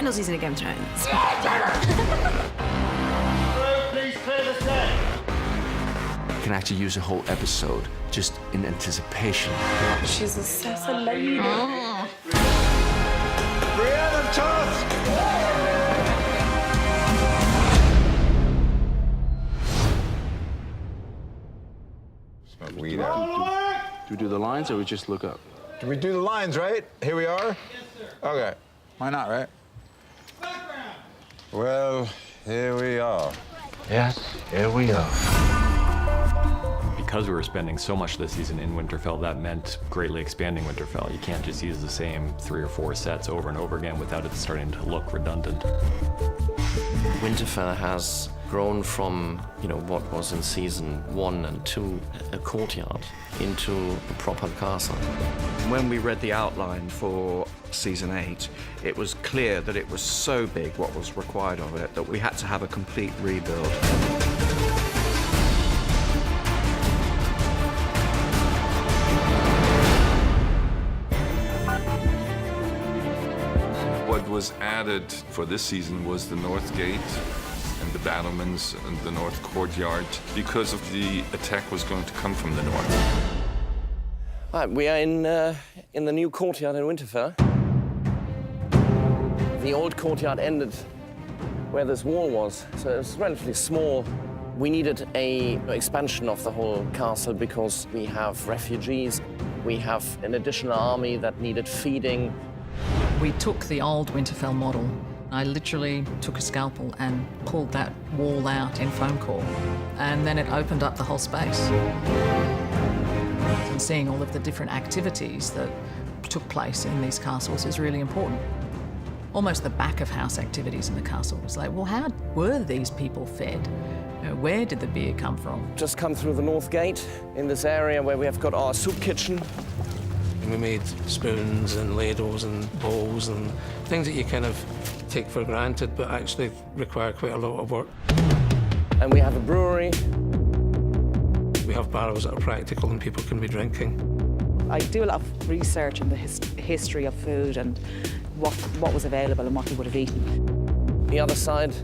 final season of Game of Thrones. Please clear the set. You can actually use a whole episode just in anticipation. She's a sassy lady. Brienne of Tarth! Weed out. Do we do the lines or we just look up? Can we do the lines, right? Here we are? Yes, sir. Okay. Why not, right? Background. Well, here we are. Yes, here we are. Because we were spending so much this season in Winterfell, that meant greatly expanding Winterfell. You can't just use the same 3 or 4 sets over and over again without it starting to look redundant. Winterfell has grown from, what was in season 1 and 2 a courtyard into a proper castle. When we read the outline for season 8, it was clear that it was so big what was required of it that we had to have a complete rebuild. What was added for this season was the North Gate and the battlements and the North Courtyard because of the attack was going to come from the north. Right, we are in the new courtyard in Winterfell. The old courtyard ended where this wall was, so it was relatively small. We needed an expansion of the whole castle because we have refugees, we have an additional army that needed feeding. We took the old Winterfell model. I literally took a scalpel and pulled that wall out in foam core, and then it opened up the whole space. And seeing all of the different activities that took place in these castles is really important. Almost the back of house activities in the castle was like, well, how were these people fed? Where did the beer come from? Just come through the North Gate in this area where we have got our soup kitchen. We made spoons and ladles and bowls and things that you kind of take for granted, but actually require quite a lot of work. And we have a brewery. We have barrels that are practical and people can be drinking. I do a lot of research in the history of food and what was available and what we would have eaten. The other side,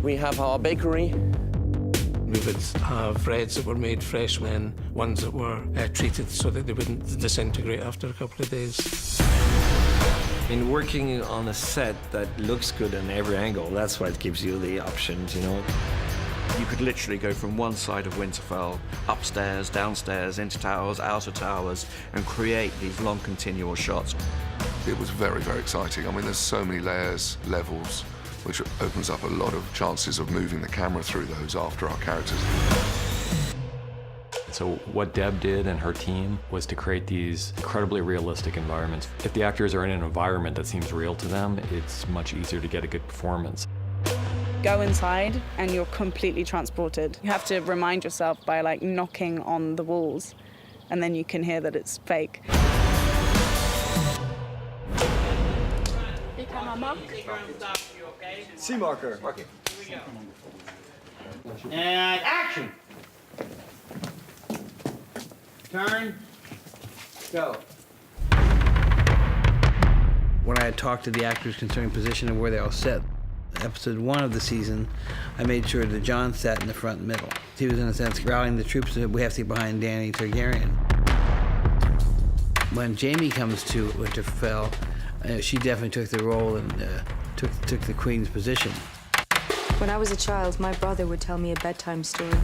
we have our bakery. We would have breads that were made fresh and ones that were treated so that they wouldn't disintegrate after a couple of days. In working on a set that looks good on every angle, that's why it gives you the options, You could literally go from one side of Winterfell, upstairs, downstairs, into towers, out of towers, and create these long continual shots. It was very, very exciting. I mean, there's so many layers, levels, which opens up a lot of chances of moving the camera through those after our characters. So what Deb did and her team was to create these incredibly realistic environments. If the actors are in an environment that seems real to them, it's much easier to get a good performance. Go inside and you're completely transported. You have to remind yourself by knocking on the walls, and then you can hear that it's fake. C marker. Marking. And action. Turn. Go. When I had talked to the actors concerning position and where they all sat, episode 1 of the season, I made sure that John sat in the front and middle. He was, in a sense, rallying the troops that we have to get behind Dany Targaryen. When Jaime comes to Winterfell, she definitely took the role and took the queen's position. When I was a child, my brother would tell me a bedtime story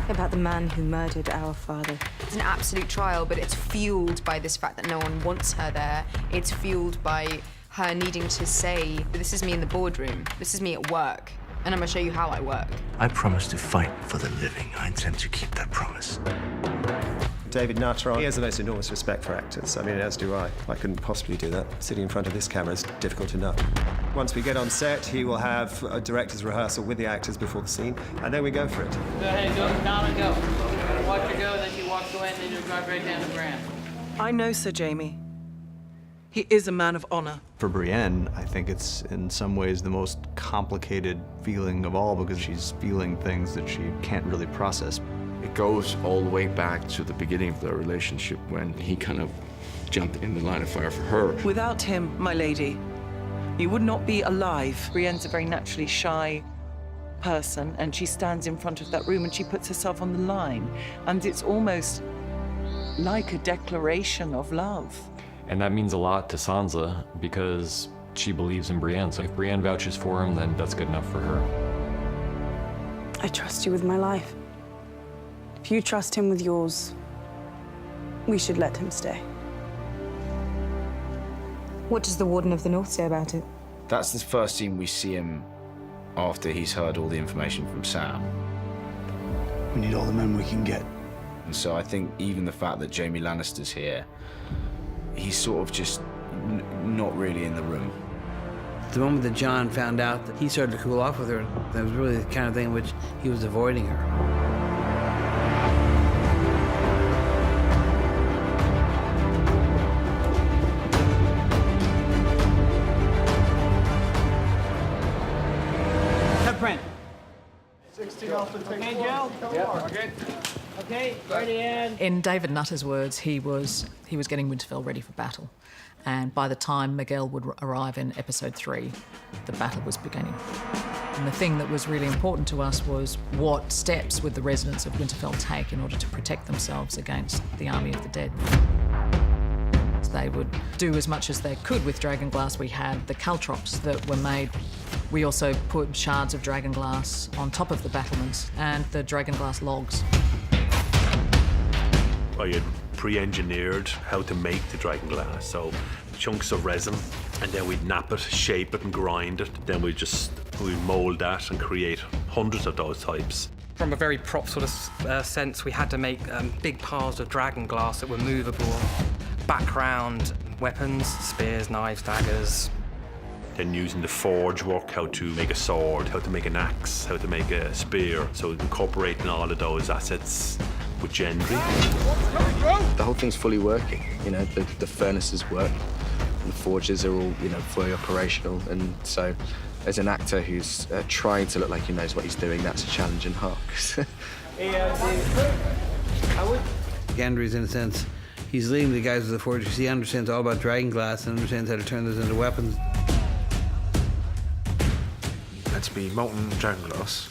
about the man who murdered our father. It's an absolute trial, but it's fueled by this fact that no one wants her there. It's fueled by her needing to say, this is me in the boardroom, this is me at work, and I'm gonna show you how I work. I promise to fight for the living. I intend to keep that promise. David Nutter, he has the most enormous respect for actors. I mean, as do I. I couldn't possibly do that. Sitting in front of this camera is difficult enough. Once we get on set, he will have a director's rehearsal with the actors before the scene, and then we go for it. Go ahead, go down and go. Watch her go, then she walks away, and then you drive right down the Grand. I know Sir Jaime. He is a man of honor. For Brienne, I think it's in some ways the most complicated feeling of all because she's feeling things that she can't really process. It goes all the way back to the beginning of their relationship when he kind of jumped in the line of fire for her. Without him, my lady, You would not be alive. Brienne's a very naturally shy person, and she stands in front of that room and she puts herself on the line. And it's almost like a declaration of love. And that means a lot to Sansa because she believes in Brienne. So if Brienne vouches for him, then that's good enough for her. I trust you with my life. If you trust him with yours, we should let him stay. What does the Warden of the North say about it? That's the first scene we see him after he's heard all the information from Sam. We need all the men we can get. And so I think even the fact that Jaime Lannister's here, he's sort of just not really in the room. The moment that Jon found out that he started to cool off with her, that was really the kind of thing in which he was avoiding her. Print. 16 off the take. Okay, Joe? Yeah. Okay. Okay, ready and... In David Nutter's words, he was getting Winterfell ready for battle. And by the time Miguel would arrive in episode 3, the battle was beginning. And the thing that was really important to us was what steps would the residents of Winterfell take in order to protect themselves against the army of the dead. They would do as much as they could with dragonglass. We had the caltrops that were made. We also put shards of dragonglass on top of the battlements and the dragonglass logs. I had pre-engineered how to make the dragonglass, so chunks of resin, and then we'd nap it, shape it and grind it. Then we'd mould that and create hundreds of those types. From a very prop sort of sense, we had to make big piles of dragonglass that were movable. Background, weapons, spears, knives, daggers. Then using the forge work, how to make a sword, how to make an axe, how to make a spear. So incorporating all of those assets with Gendry. The whole thing's fully working. You know, the furnaces work, the forges are all, fully operational. And so, as an actor who's trying to look like he knows what he's doing, that's a challenge in half. Gendry's, in a sense, he's leading the guys of the forge because he understands all about dragonglass and understands how to turn those into weapons. Had to be molten dragonglass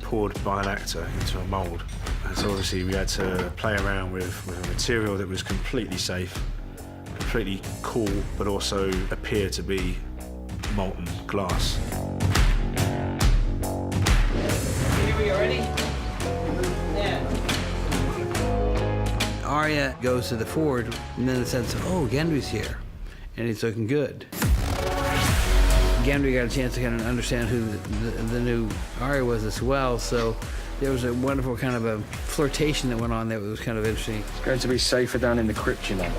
poured by an actor into a mould. And so obviously we had to play around with a material that was completely safe, completely cool, but also appear to be molten glass. Are you ready? Yeah. Arya goes to the forge, and then the sense of, oh, Gendry's here, and he's looking good. Gendry got a chance to kind of understand who the new Arya was as well, so there was a wonderful kind of a flirtation that went on there that was kind of interesting. It's going to be safer down in the crypt, you know.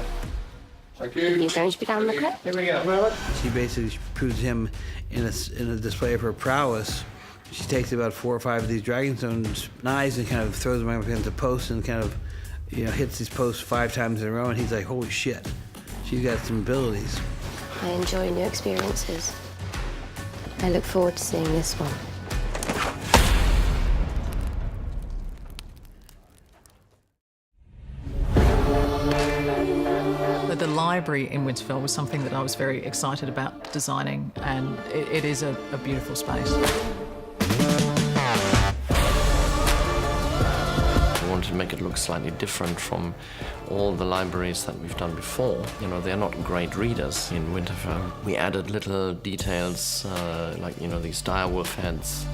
Thank you. You're going to be down in the crypt? Here we go. She basically proves him in a display of her prowess. She takes about 4 or 5 of these Dragonstone knives and kind of throws them up against a post and kind of, hits these posts 5 times in a row, and he's like, holy shit, she's got some abilities. I enjoy new experiences. I look forward to seeing this one. The library in Winterfell was something that I was very excited about designing, and it is a beautiful space. We wanted to make it look slightly different from all the libraries that we've done before. They're not great readers in Winterfell. We added little details, like, these dire wolf heads.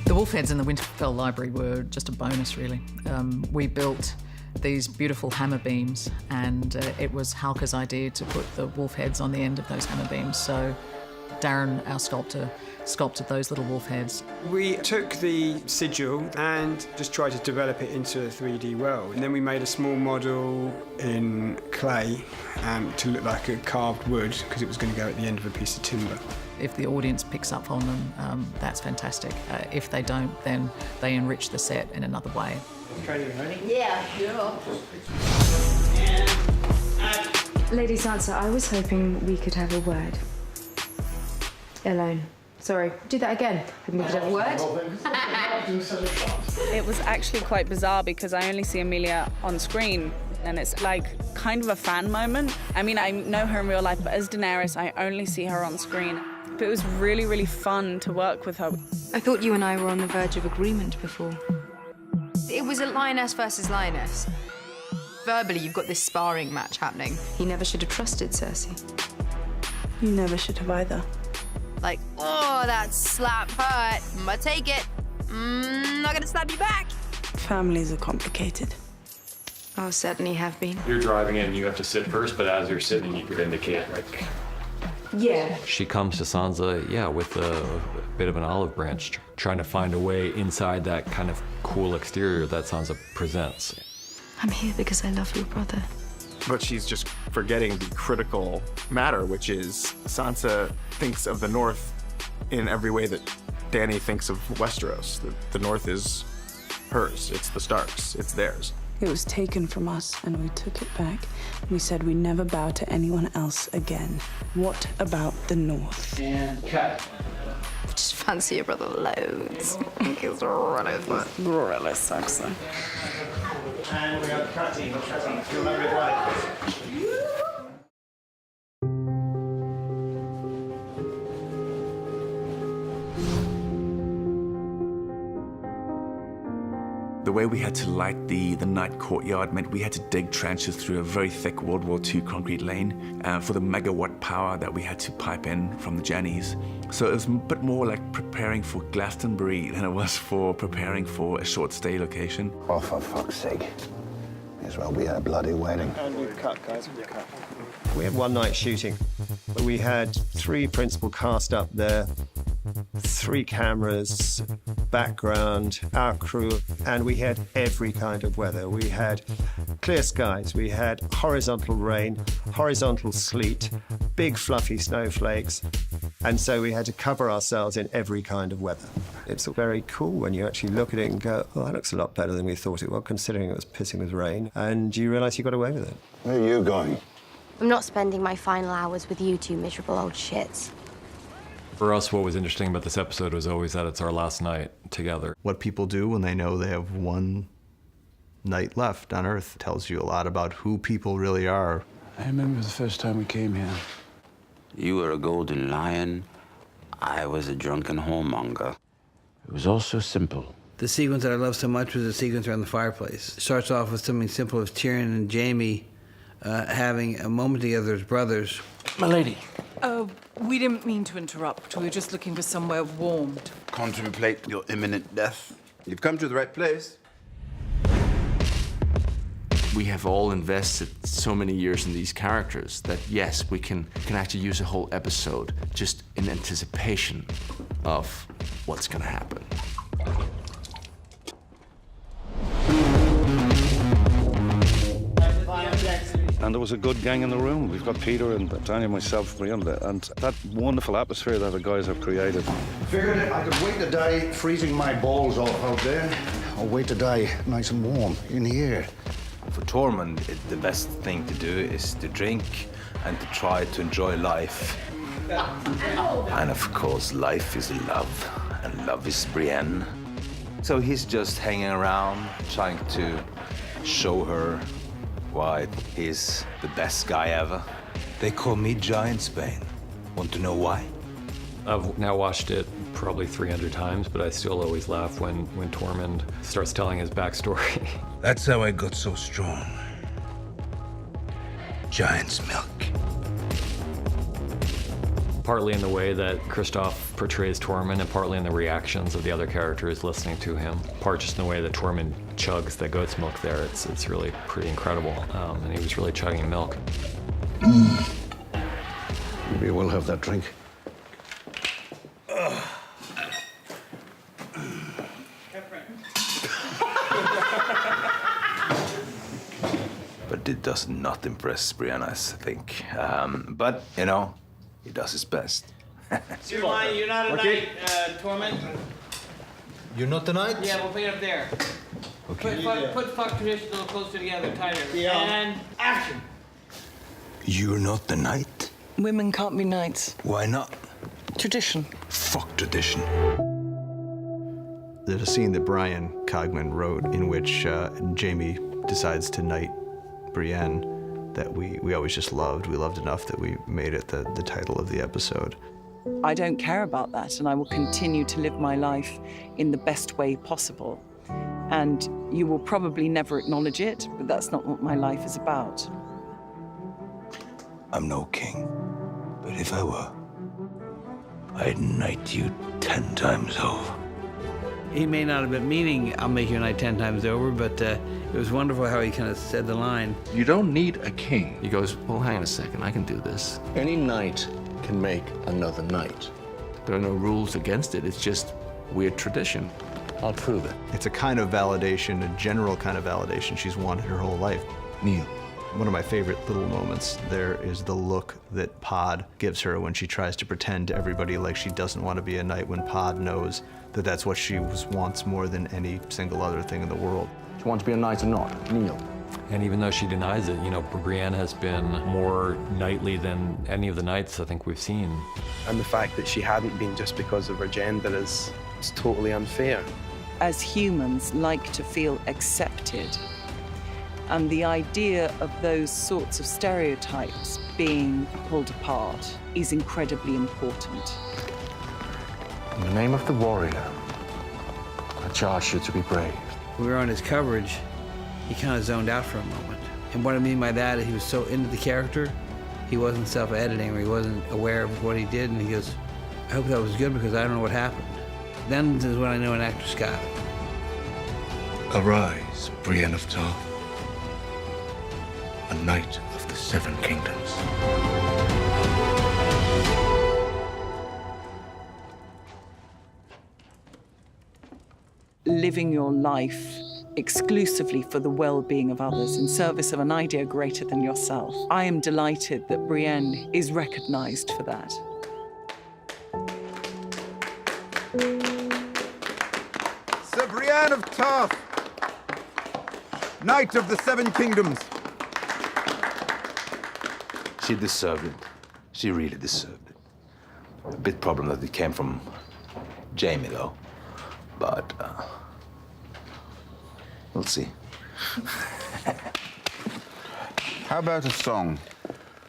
The wolf heads in the Winterfell library were just a bonus, really. We built these beautiful hammer beams, and it was Halka's idea to put the wolf heads on the end of those hammer beams. So Darren, our sculptor, sculpted those little wolf heads. We took the sigil and just tried to develop it into a 3D world. And then we made a small model in clay to look like a carved wood, because it was going to go at the end of a piece of timber. If the audience picks up on them, that's fantastic. If they don't, then they enrich the set in another way. Ready? Yeah, sure. Lady Sansa, I was hoping we could have a word. Alone. Sorry, do that again. Hoping we could have a word. It was actually quite bizarre because I only see Emilia on screen And it's like kind of a fan moment. I mean, I know her in real life, but as Daenerys, I only see her on screen. But it was really, really fun to work with her. I thought you and I were on the verge of agreement before. It was a lioness versus lioness. Verbally, you've got this sparring match happening. You never should have trusted Cersei. You never should have either. Like, oh, that slap hurt. I'ma take it. Not gonna slap you back. Families are complicated. Oh, certainly have been. You're driving in, you have to sit first, but as you're sitting, you could indicate, like... Yeah. She comes to Sansa, yeah, with a bit of an olive branch, trying to find a way inside that kind of cool exterior that Sansa presents. I'm here because I love your brother. But she's just forgetting the critical matter, which is Sansa thinks of the North in every way that Dany thinks of Westeros. The North is hers, it's the Starks, it's theirs. It was taken from us, and we took it back. We said we'd never bow to anyone else again. What about the North? And cut. Just fancy your brother loads. I think it's really sexy. And we have cutting. If you remember it right. The way we had to light the night courtyard meant we had to dig trenches through a very thick World War II concrete lane for the megawatt power that we had to pipe in from the Jennies. So it was a bit more like preparing for Glastonbury than it was for preparing for a short stay location. Oh, for fuck's sake. May as well be at a bloody wedding. And we've cut, guys, we've cut. We had one night shooting. We had 3 principal cast up there, 3 cameras, background, our crew, and we had every kind of weather. We had clear skies, we had horizontal rain, horizontal sleet, big fluffy snowflakes, and so we had to cover ourselves in every kind of weather. It's very cool when you actually look at it and go, oh, that looks a lot better than we thought it was, considering it was pissing with rain, and you realise you got away with it. Where are you going? I'm not spending my final hours with you two miserable old shits. For us, what was interesting about this episode was always that it's our last night together. What people do when they know they have one night left on Earth tells you a lot about who people really are. I remember the first time we came here. You were a golden lion. I was a drunken whoremonger. It was all so simple. The sequence that I love so much was the sequence around the fireplace. It starts off with something simple as Tyrion and Jaime having a moment together as brothers. My lady. We didn't mean to interrupt. We were just looking for somewhere warm. Contemplate your imminent death. You've come to the right place. We have all invested so many years in these characters that, yes, we can actually use a whole episode just in anticipation of what's going to happen. And there was a good gang in the room. We've got Peter and Tanya, myself, Brian, and that wonderful atmosphere that the guys have created. Figured I could wait to die freezing my balls off out there, or wait to die nice and warm in here. For Tormund, the best thing to do is to drink and to try to enjoy life. And of course, life is love, and love is Brienne. So he's just hanging around, trying to show her why he's the best guy ever. They call me Giantsbane. Want to know why? I've now watched it probably 300 times, but I still always laugh when Tormund starts telling his backstory. That's how I got so strong. Giant's milk. Partly in the way that Kristoff portrays Tormund, and partly in the reactions of the other characters listening to him. Part just in the way that Tormund chugs the goat's milk there. It's really pretty incredible. And he was really chugging milk. Maybe we'll have that drink. But it does not impress Brienne, I think. But, you know, he does his best. You're not a knight, Tormund. You're not the knight? Yeah, we'll put it up there. Okay. Put fuck tradition a little closer together, tighter. Yeah. And action. You're not the knight? Women can't be knights. Why not? Tradition. Fuck tradition. There's a scene that Brian Cogman wrote in which Jaime decides to knight Brienne that we always just loved. We loved enough that we made it the title of the episode. I don't care about that, and I will continue to live my life in the best way possible. And you will probably never acknowledge it, but that's not what my life is about. I'm no king, but if I were, I'd knight you 10 times over. He may not have been meaning, I'll make your night 10 times over, but it was wonderful how he kind of said the line. You don't need a king. He goes, well, hang on a second, I can do this. Any knight can make another knight. There are no rules against it, it's just weird tradition. I'll prove it. It's a kind of validation, a general kind of validation she's wanted her whole life. Neil. One of my favorite little moments there is the look that Pod gives her when she tries to pretend to everybody like she doesn't want to be a knight, when Pod knows that that's what she wants more than any single other thing in the world. Do you want to be a knight or not, Neil? And even though she denies it, you know, Brienne has been more knightly than any of the knights I think we've seen. And the fact that she hadn't been just because of her gender is totally unfair. As humans, like to feel accepted. And the idea of those sorts of stereotypes being pulled apart is incredibly important. In the name of the warrior, I charge you to be brave. We were on his coverage, he kind of zoned out for a moment. And what I mean by that is he was so into the character, he wasn't self-editing, or he wasn't aware of what he did, and he goes, I hope that was good because I don't know what happened. Then is when I know an actor's got it. Arise, Brienne of Tarth, a knight of the Seven Kingdoms. Living your life exclusively for the well-being of others in service of an idea greater than yourself. I am delighted that Brienne is recognized for that. Sir Brienne of Tarth, Knight of the Seven Kingdoms. She deserved it. She really deserved it. A bit problem that it came from Jamie, though. But we'll see. How about a song?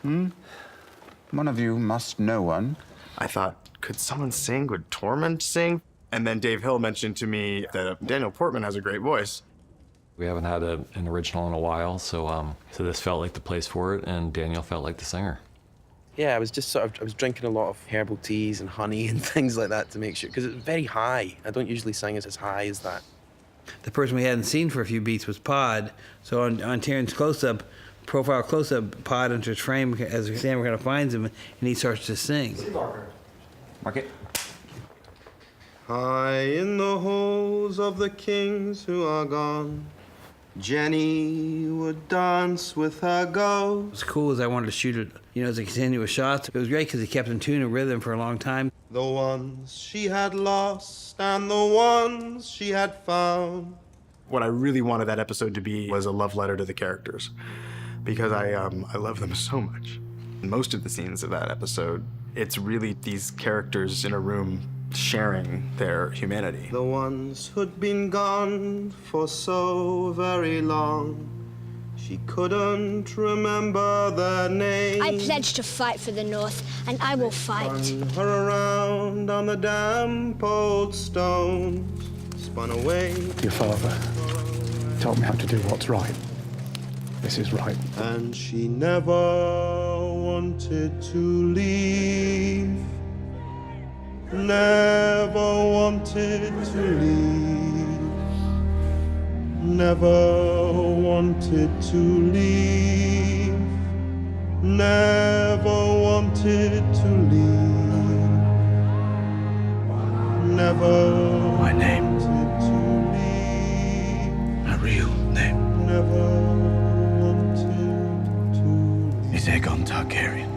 One of you must know one. I thought, could someone sing? Would Tormund sing? And then Dave Hill mentioned to me that Daniel Portman has a great voice. We haven't had an original in a while, so this felt like the place for it, and Daniel felt like the singer. Yeah, I was drinking a lot of herbal teas and honey and things like that to make sure, because it's very high. I don't usually sing as high as that. The person we hadn't seen for a few beats was Pod, so on Tyrion's close-up, profile close-up, Pod enters frame as the camera kind of finds him, and he starts to sing. Mark it. High in the halls of the kings who are gone, Jenny would dance with her ghost. What's cool is I wanted to shoot it, as a continuous shot. It was great because he kept in tune and rhythm for a long time. The ones she had lost and the ones she had found. What I really wanted that episode to be was a love letter to the characters, because I love them so much. In most of the scenes of that episode, it's really these characters in a room sharing their humanity. The ones who'd been gone for so very long, she couldn't remember their names. I pledge to fight for the North, and I will fight. Spun her around on the damp old stones, spun away. Your father told me how to do what's right. This is right. And she never wanted to leave. Never wanted to leave. Never wanted to leave. Never wanted to leave. Never My name. wanted to leave. My real name Never wanted to leave. is Aegon Targaryen.